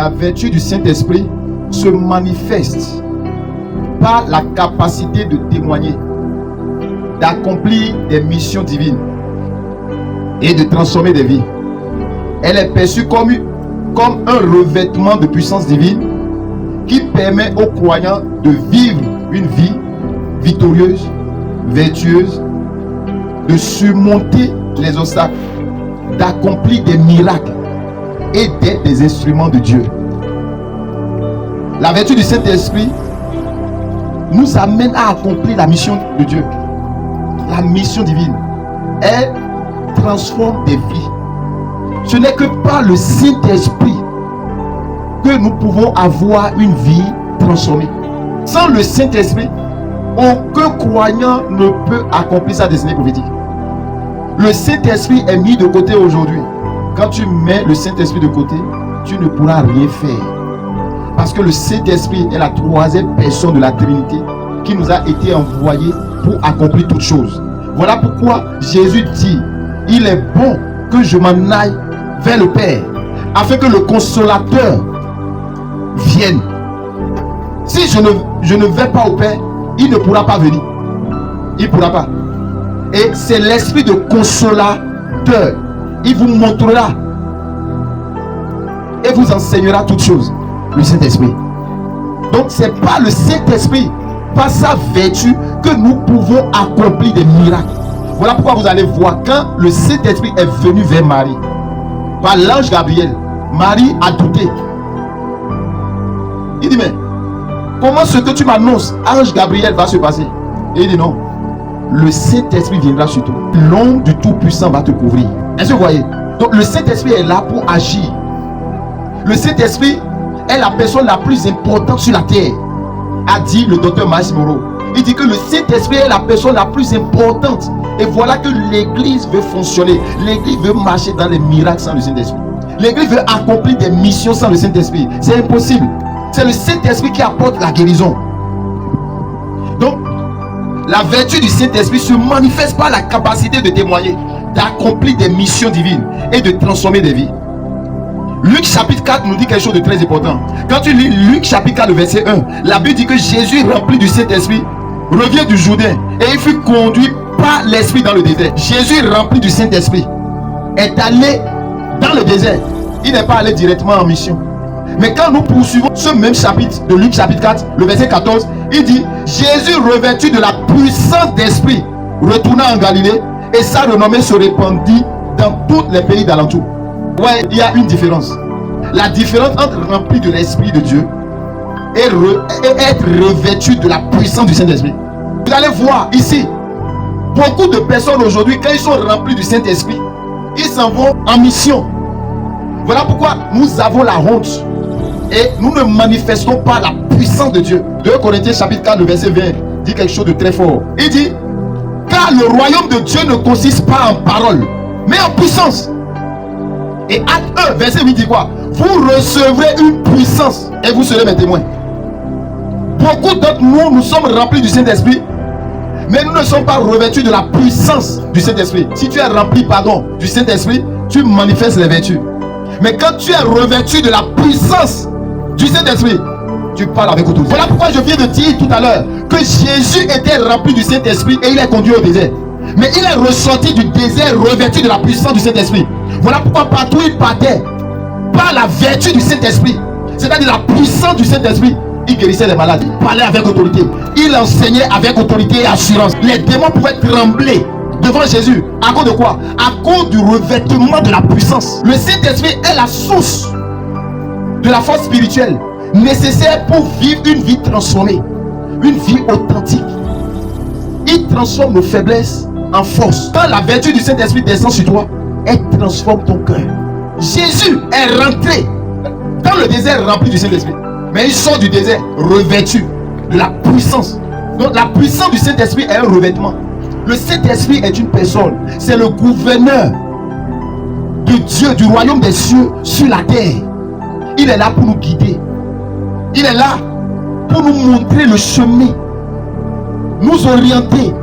La vertu du Saint-Esprit se manifeste par la capacité de témoigner, d'accomplir des missions divines et de transformer des vies. Elle est perçue comme un revêtement de puissance divine qui permet aux croyants de vivre une vie victorieuse, vertueuse, de surmonter les obstacles, d'accomplir des miracles et d'être des instruments de Dieu. La vertu du Saint-Esprit nous amène à accomplir la mission de Dieu, la mission divine. Elle transforme des vies. Ce n'est que par le Saint-Esprit que nous pouvons avoir une vie transformée. Sans le Saint-Esprit, aucun croyant ne peut accomplir sa destinée prophétique. Le Saint-Esprit est mis de côté aujourd'hui. Quand tu mets le Saint-Esprit de côté, tu ne pourras rien faire. Parce que le Saint-Esprit est la troisième personne de la Trinité qui nous a été envoyé pour accomplir toutes choses. Voilà pourquoi Jésus dit, il est bon que je m'en aille vers le Père, afin que le Consolateur vienne. Si je ne vais pas au Père, il ne pourra pas venir. Il ne pourra pas. Et c'est l'esprit de Consolateur. Il vous montrera et vous enseignera toutes choses. Le Saint-Esprit. Donc c'est par le Saint-Esprit, par sa vertu, que nous pouvons accomplir des miracles. Voilà pourquoi vous allez voir, quand le Saint-Esprit est venu vers Marie, par l'ange Gabriel, Marie a douté. Il dit, mais comment ce que tu m'annonces, ange Gabriel, va se passer? Et il dit, non, le Saint-Esprit viendra sur toi. L'ombre du Tout-Puissant va te couvrir. Est-ce que vous voyez? Donc le Saint-Esprit est là pour agir. Le Saint-Esprit est la personne la plus importante sur la terre, a dit le docteur Miles Monroe. Il dit que le Saint-Esprit est la personne la plus importante. Et voilà que l'Église veut fonctionner. L'Église veut marcher dans les miracles sans le Saint-Esprit. L'Église veut accomplir des missions sans le Saint-Esprit. C'est impossible. C'est le Saint-Esprit qui apporte la guérison. Donc, la vertu du Saint-Esprit se manifeste par la capacité de témoigner, d'accomplir des missions divines et de transformer des vies. Luc chapitre 4 nous dit quelque chose de très important. Quand tu lis Luc chapitre 4 verset 1, la Bible dit que Jésus, rempli du Saint-Esprit, revient du Jourdain et il fut conduit par l'Esprit dans le désert. Jésus, rempli du Saint-Esprit, est allé dans le désert. Il n'est pas allé directement en mission. Mais quand nous poursuivons ce même chapitre de Luc chapitre 4, le verset 14, il dit, Jésus, revêtu de la puissance d'esprit, retourna en Galilée et sa renommée se répandit dans tous les pays d'alentour. Ouais, il y a une différence. La différence entre rempli de l'Esprit de Dieu et être revêtu de la puissance du Saint-Esprit. Vous allez voir ici, beaucoup de personnes aujourd'hui, quand ils sont remplis du Saint-Esprit, ils s'en vont en mission. Voilà pourquoi nous avons la honte et nous ne manifestons pas la puissance de Dieu. 2 Corinthiens chapitre 4, le verset 20 dit quelque chose de très fort. Il dit, car le royaume de Dieu ne consiste pas en parole, mais en puissance. Et acte 1, verset 8 dit quoi? Vous recevrez une puissance et vous serez mes témoins. Beaucoup d'entre nous, nous sommes remplis du Saint-Esprit, mais nous ne sommes pas revêtus de la puissance du Saint-Esprit. Si tu es rempli, du Saint-Esprit, tu manifestes les vertus. Mais quand tu es revêtu de la puissance du Saint-Esprit, tu parles avec autorité. Voilà pourquoi je viens de dire tout à l'heure que Jésus était rempli du Saint-Esprit et il est conduit au désert. Mais il est ressorti du désert revêtu de la puissance du Saint-Esprit. Voilà pourquoi partout il partait, par la vertu du Saint-Esprit, c'est-à-dire la puissance du Saint-Esprit, il guérissait les malades, il parlait avec autorité, il enseignait avec autorité et assurance. Les démons pouvaient trembler devant Jésus. À cause de quoi? À cause du revêtement de la puissance. Le Saint-Esprit est la source de la force spirituelle nécessaire pour vivre une vie transformée, une vie authentique. Il transforme nos faiblesses en force. Quand la vertu du Saint-Esprit descend sur toi, elle transforme ton cœur. Jésus est rentré dans le désert rempli du Saint-Esprit, mais il sort du désert revêtu de la puissance. Donc la puissance du Saint-Esprit est un revêtement. Le Saint-Esprit est une personne. C'est le gouverneur de Dieu, du royaume des cieux sur la terre. Il est là pour nous guider. Il est là pour nous montrer le chemin, nous orienter.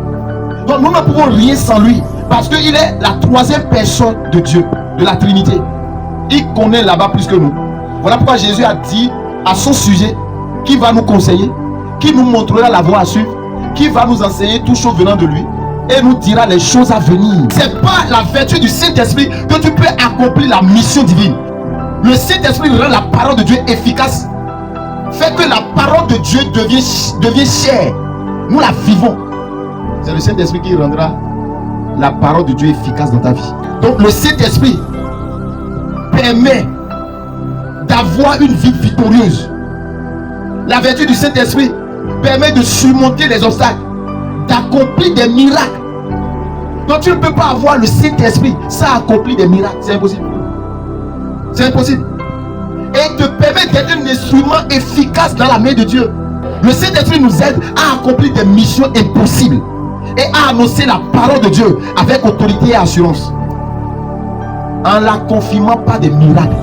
Donc nous ne pouvons rien sans lui, parce qu'il est la troisième personne de Dieu, de la Trinité. Il connaît là-bas plus que nous. Voilà pourquoi Jésus a dit à son sujet, qui va nous conseiller, qui nous montrera la voie à suivre, qui va nous enseigner toutes choses venant de lui et nous dira les choses à venir. C'est pas la vertu du Saint-Esprit que tu peux accomplir la mission divine. Le Saint-Esprit rend la parole de Dieu efficace, fait que la parole de Dieu devient chère. Nous la vivons. C'est le Saint-Esprit qui rendra la parole de Dieu efficace dans ta vie. Donc le Saint-Esprit permet d'avoir une vie victorieuse. La vertu du Saint-Esprit permet de surmonter les obstacles, d'accomplir des miracles. Donc tu ne peux pas avoir le Saint-Esprit sans accomplir des miracles. C'est impossible. C'est impossible. Et te permet d'être un instrument efficace dans la main de Dieu. Le Saint-Esprit nous aide à accomplir des missions impossibles et à annoncer la parole de Dieu avec autorité et assurance, en la confirmant par des miracles.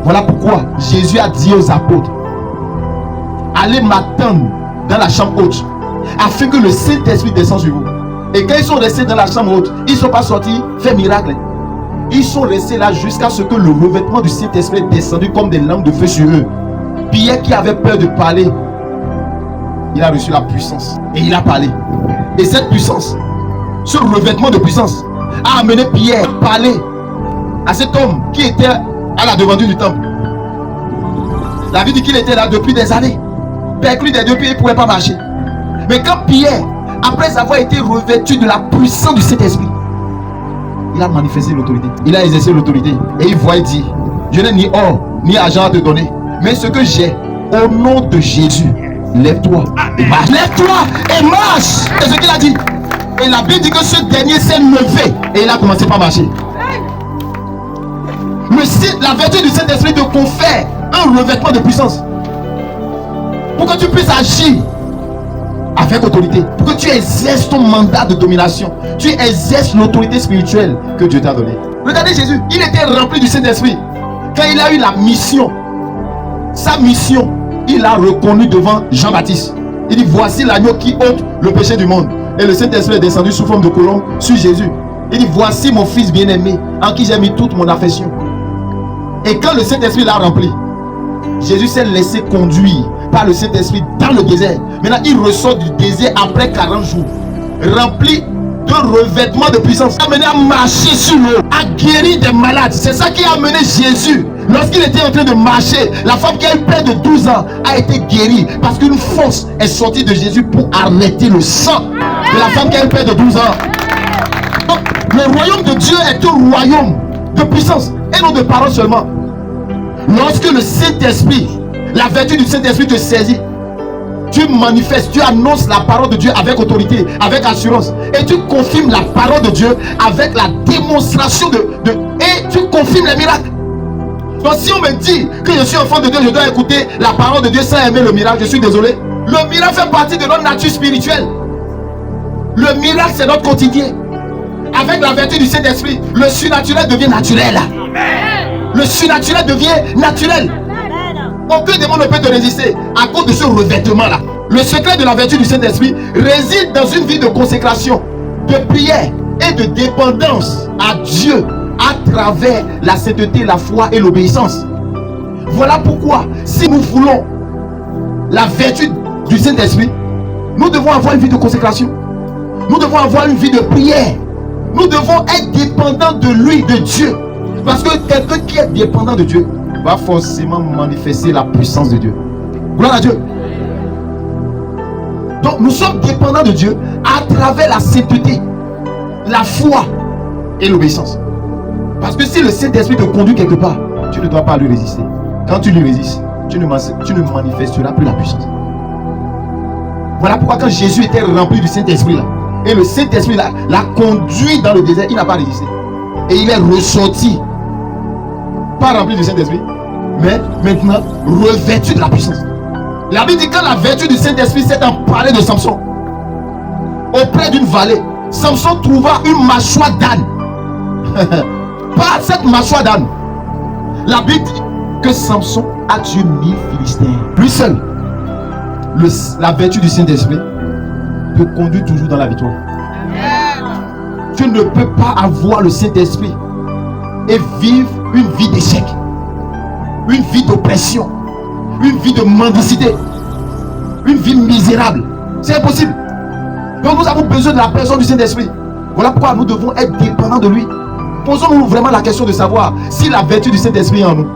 Voilà pourquoi Jésus a dit aux apôtres, allez m'attendre dans la chambre haute, afin que le Saint-Esprit descende sur vous. Et quand ils sont restés dans la chambre haute, ils ne sont pas sortis faire miracle. Ils sont restés là jusqu'à ce que le revêtement du Saint-Esprit est descendu comme des lampes de feu sur eux. Pierre, qui avait peur de parler, il a reçu la puissance et il a parlé. Et cette puissance, ce revêtement de puissance, a amené Pierre à parler à cet homme qui était à la devanture du temple. La Bible dit qu'il était là depuis des années, perclus des deux pieds, il ne pouvait pas marcher. Mais quand Pierre, après avoir été revêtu de la puissance du Saint-Esprit, il a manifesté l'autorité, il a exercé l'autorité. Et il voit et dit, je n'ai ni or ni argent à te donner, mais ce que j'ai, au nom de Jésus, lève-toi et marche. Lève-toi et marche. C'est ce qu'il a dit. Et la Bible dit que ce dernier s'est levé et il a commencé par marcher. La vertu du Saint-Esprit te confère un revêtement de puissance pour que tu puisses agir avec autorité, pour que tu exerces ton mandat de domination, tu exerces l'autorité spirituelle que Dieu t'a donnée. Regardez Jésus, il était rempli du Saint-Esprit. Quand il a eu la mission, sa mission, il a reconnu devant Jean-Baptiste. Il dit, voici l'agneau qui ôte le péché du monde. Et le Saint-Esprit est descendu sous forme de colombe sur Jésus. Il dit, voici mon fils bien-aimé, en qui j'ai mis toute mon affection. Et quand le Saint-Esprit l'a rempli, Jésus s'est laissé conduire par le Saint-Esprit dans le désert. Maintenant, il ressort du désert après 40 jours, rempli de revêtement de puissance, amené à marcher sur l'eau, à guérir des malades. C'est ça qui a amené Jésus. Lorsqu'il était en train de marcher, la femme qui a eu près de 12 ans a été guérie parce qu'une force est sortie de Jésus pour arrêter le sang de la femme qui a eu près de 12 ans. Donc, le royaume de Dieu est un royaume de puissance et non de parole seulement. Lorsque le Saint-Esprit, la vertu du Saint-Esprit te saisit, tu manifestes, tu annonces la parole de Dieu avec autorité, avec assurance, et tu confirmes la parole de Dieu avec la démonstration et tu confirmes les miracles. Donc si on me dit que je suis enfant de Dieu, je dois écouter la parole de Dieu sans aimer le miracle, je suis désolé. Le miracle fait partie de notre nature spirituelle. Le miracle, c'est notre quotidien. Avec la vertu du Saint-Esprit, le surnaturel devient naturel. Le surnaturel devient naturel. Aucun démon ne peut te résister à cause de ce revêtement-là. Le secret de la vertu du Saint-Esprit réside dans une vie de consécration, de prière et de dépendance à Dieu à travers la sainteté, la foi et l'obéissance. Voilà pourquoi, si nous voulons la vertu du Saint-Esprit, nous devons avoir une vie de consécration. Nous devons avoir une vie de prière. Nous devons être dépendants de lui, de Dieu. Parce que quelqu'un qui est dépendant de Dieu va forcément manifester la puissance de Dieu. Gloire à Dieu. Donc nous sommes dépendants de Dieu à travers la sainteté, la foi et l'obéissance. Parce que si le Saint-Esprit te conduit quelque part, tu ne dois pas lui résister. Quand tu lui résistes, tu ne manifesteras plus la puissance. Voilà pourquoi quand Jésus était rempli du Saint-Esprit là, et le Saint-Esprit l'a conduit dans le désert, il n'a pas résisté. Et il est ressorti, pas rempli du Saint-Esprit, mais maintenant revêtu de la puissance. La Bible dit que quand la vertu du Saint-Esprit s'est emparée de Samson, auprès d'une vallée, Samson trouva une mâchoire d'âne. Pas cette mâchoire d'âne. La Bible dit que Samson a tué 1000 Philistins. Lui seul. La vertu du Saint-Esprit te conduit toujours dans la victoire. Tu ne peux pas avoir le Saint-Esprit et vivre une vie d'échec. une vie d'oppression, une vie de mendicité, une vie misérable. C'est impossible. Donc nous avons besoin de la personne du Saint-Esprit. Voilà pourquoi nous devons être dépendants de lui. Posons-nous vraiment la question de savoir si la vertu du Saint-Esprit est en nous.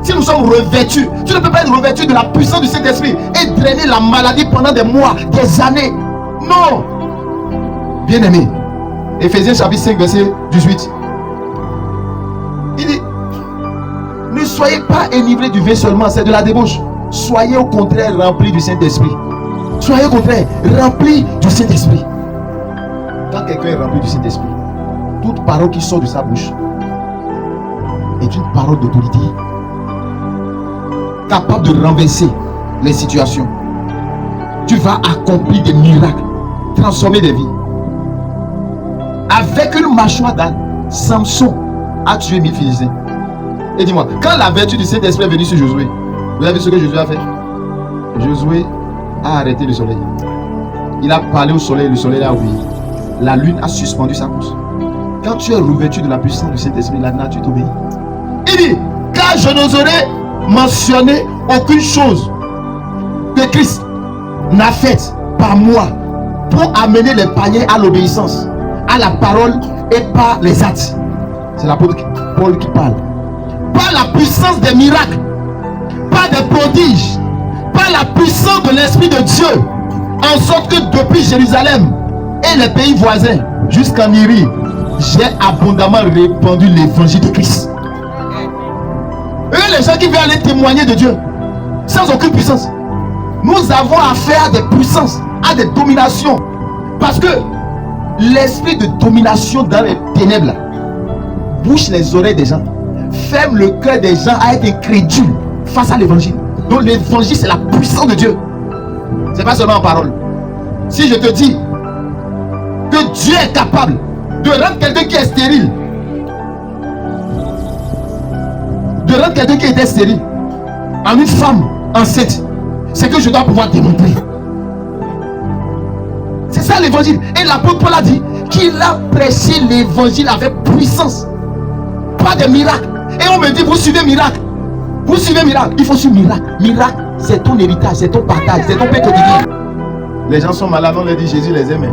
Si nous sommes revêtus, tu ne peux pas être revêtu de la puissance du Saint-Esprit et drainer la maladie pendant des mois, des années. Non. Bien-aimé, Éphésiens chapitre 5 verset 18. Il dit, ne soyez pas enivrés du vin seulement, c'est de la débauche. Soyez au contraire remplis du Saint-Esprit. Soyez au contraire remplis du Saint-Esprit. Quand quelqu'un est rempli du Saint-Esprit, toute parole qui sort de sa bouche est une parole d'autorité, capable de renverser les situations. Tu vas accomplir des miracles, transformer des vies. Avec une mâchoire d'âne, Samson a tué 1000 Philistins. Et dis-moi, quand la vertu du Saint-Esprit est venue sur Josué, vous avez vu ce que Josué a fait? Josué a arrêté le soleil. Il a parlé au soleil, le soleil a obéi. La lune a suspendu sa course. Quand tu es revêtu de la puissance du Saint-Esprit, la nature t'obéit. Il dit, car je n'oserais mentionner aucune chose que Christ n'a faite par moi pour amener les païens à l'obéissance, à la parole et par les actes. C'est l'apôtre Paul qui parle. Par la puissance des miracles, par des prodiges, par la puissance de l'Esprit de Dieu, en sorte que depuis Jérusalem et les pays voisins jusqu'en Syrie, j'ai abondamment répandu l'évangile de Christ. Et les gens qui veulent aller témoigner de Dieu sans aucune puissance, nous avons affaire à des puissances, à des dominations, parce que l'esprit de domination dans les ténèbres bouche les oreilles des gens, ferme le cœur des gens à être incrédules face à l'évangile. Donc l'évangile, c'est la puissance de Dieu. C'est pas seulement en parole. Si je te dis que Dieu est capable de rendre quelqu'un qui est stérile, de rendre quelqu'un qui était stérile en une femme enceinte, c'est que je dois pouvoir démontrer. C'est ça l'évangile. Et l'apôtre Paul a dit qu'il a prêché l'évangile avec puissance, pas de miracle. Et on me dit, vous suivez miracle, vous suivez miracle. Il faut suivre miracle. Miracle, c'est ton héritage, c'est ton partage, c'est ton pain quotidien. Les gens sont malades, on leur dit Jésus les aime.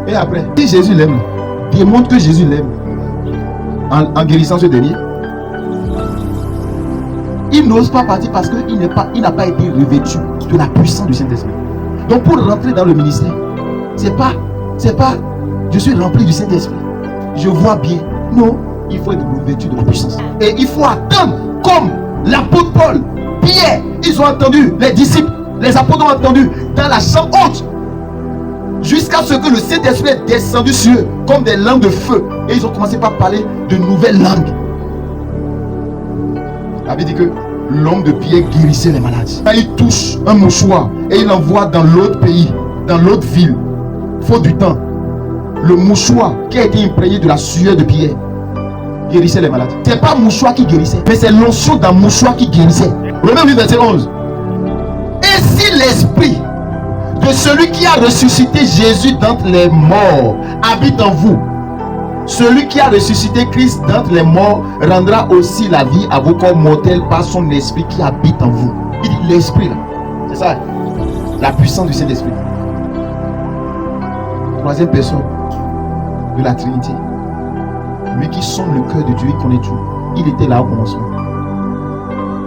Et après, si Jésus l'aime, démontre que Jésus l'aime en guérissant ce dernier. Il n'ose pas partir parce qu'il n'a pas été revêtu de la puissance du Saint-Esprit. Donc pour rentrer dans le ministère, c'est pas je suis rempli du Saint-Esprit, je vois bien. Non, il faut être revêtu de la puissance. Et il faut attendre, comme l'apôtre Paul, Pierre, ils ont entendu, les disciples, les apôtres ont entendu dans la chambre haute, jusqu'à ce que le Saint-Esprit est descendu sur eux comme des langues de feu. Et ils ont commencé par parler de nouvelles langues. La Bible dit que l'homme de Pierre guérissait les maladies. Quand il touche un mouchoir et il l'envoie dans l'autre pays, dans l'autre ville, faute du temps, le mouchoir qui a été imprégné de la sueur de Pierre guérissait les maladies. C'est pas mouchoir qui guérissait, mais c'est l'onction d'un mouchoir qui guérissait. Romains 8 verset 11. Et si l'esprit de celui qui a ressuscité Jésus d'entre les morts habite en vous, celui qui a ressuscité Christ d'entre les morts rendra aussi la vie à vos corps mortels par son esprit qui habite en vous. Il dit l'esprit là, c'est ça, la puissance du Saint-Esprit. Troisième personne de la Trinité, lui qui sonde le cœur de Dieu, il connaît tout. Il était là au commencement.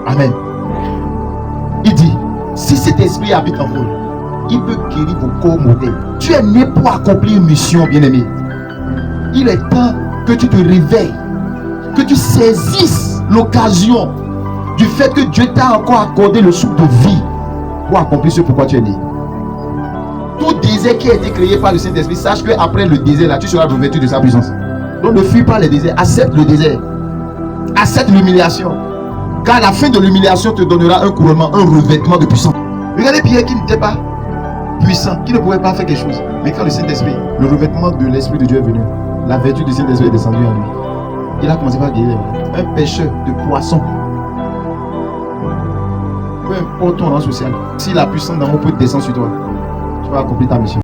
Amen. Il dit, si cet esprit habite en vous, il peut guérir vos corps mortels. Tu es né pour accomplir une mission, bien-aimé. Il est temps que tu te réveilles, que tu saisisses l'occasion du fait que Dieu t'a encore accordé le souffle de vie pour accomplir ce pourquoi tu es né. Tout désert qui a été créé par le Saint-Esprit, sache qu'après le désert là, tu seras revêtu de sa puissance. Donc ne fuis pas les déserts, accepte le désert, accepte l'humiliation, car la fin de l'humiliation te donnera un couronnement, un revêtement de puissance. Regardez Pierre qui n'était pas puissant, qui ne pouvait pas faire quelque chose, mais quand le Saint-Esprit, le revêtement de l'Esprit de Dieu est venu, la vertu du Saint-Esprit est descendue en lui. Il a commencé par guérir un pêcheur de poissons. Peu importe ton rang social, si la puissance d'amour peut descendre sur toi, tu vas accomplir ta mission.